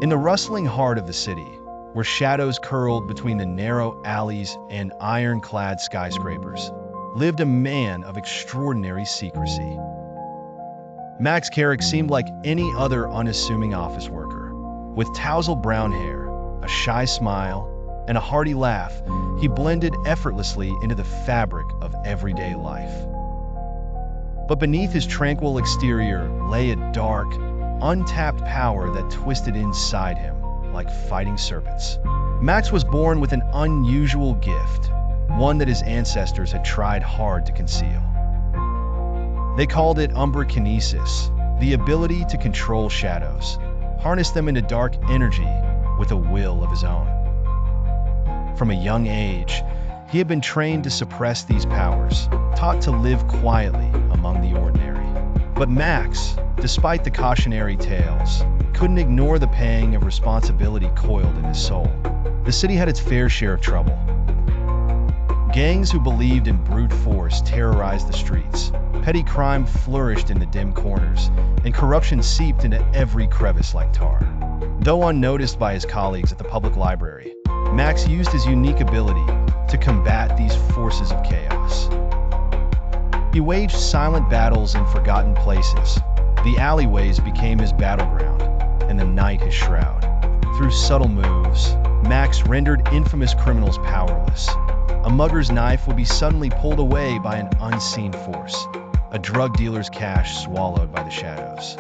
In the rustling heart of the city, where shadows curled between the narrow alleys and ironclad skyscrapers, lived a man of extraordinary secrecy. Max Carrick seemed like any other unassuming office worker. With tousled brown hair, a shy smile, and a hearty laugh, he blended effortlessly into the fabric of everyday life. But beneath his tranquil exterior lay a dark, untapped power that twisted inside him like fighting serpents. Max was born with an unusual gift, one that his ancestors had tried hard to conceal. They called it umbrakinesis, the ability to control shadows, harness them into dark energy with a will of his own. From a young age, he had been trained to suppress these powers, taught to live quietly among the ordinary. But Max, despite the cautionary tales, couldn't ignore the pang of responsibility coiled in his soul. The city had its fair share of trouble. Gangs who believed in brute force terrorized the streets. Petty crime flourished in the dim corners, and corruption seeped into every crevice like tar. Though unnoticed by his colleagues at the public library, Max used his unique ability to combat these forces of chaos. He waged silent battles in forgotten places. The alleyways became his battleground, and the night his shroud. Through subtle moves, Max rendered infamous criminals powerless. A mugger's knife would be suddenly pulled away by an unseen force, a drug dealer's cash swallowed by the shadows.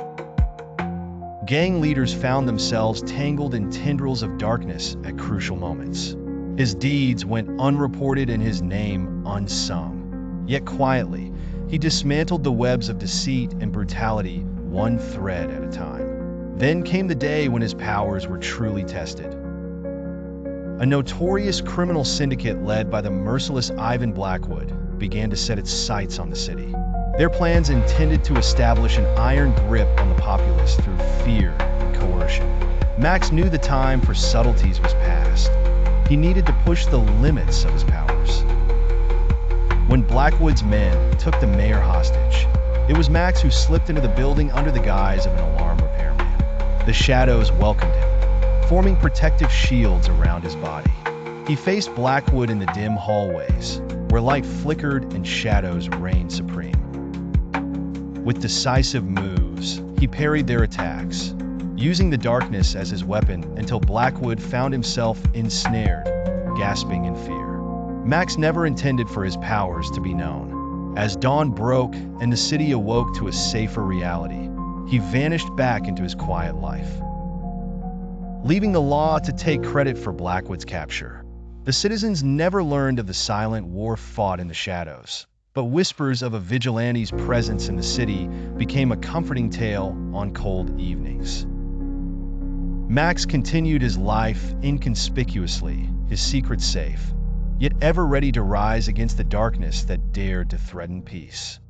Gang leaders found themselves tangled in tendrils of darkness at crucial moments. His deeds went unreported and his name unsung. Yet quietly, he dismantled the webs of deceit and brutality one thread at a time. Then came the day when his powers were truly tested. A notorious criminal syndicate led by the merciless Ivan Blackwood began to set its sights on the city. Their plans intended to establish an iron grip on the populace through fear and coercion. Max knew the time for subtleties was past. He needed to push the limits of his powers. When Blackwood's men took the mayor hostage, it was Max who slipped into the building under the guise of an alarm repairman. The shadows welcomed him, forming protective shields around his body. He faced Blackwood in the dim hallways, where light flickered and shadows reigned supreme. With decisive moves, he parried their attacks, using the darkness as his weapon until Blackwood found himself ensnared, gasping in fear. Max never intended for his powers to be known. As dawn broke and the city awoke to a safer reality, he vanished back into his quiet life, leaving the law to take credit for Blackwood's capture. The citizens never learned of the silent war fought in the shadows, but whispers of a vigilante's presence in the city became a comforting tale on cold evenings. Max continued his life inconspicuously, his secret safe, yet ever ready to rise against the darkness that dared to threaten peace.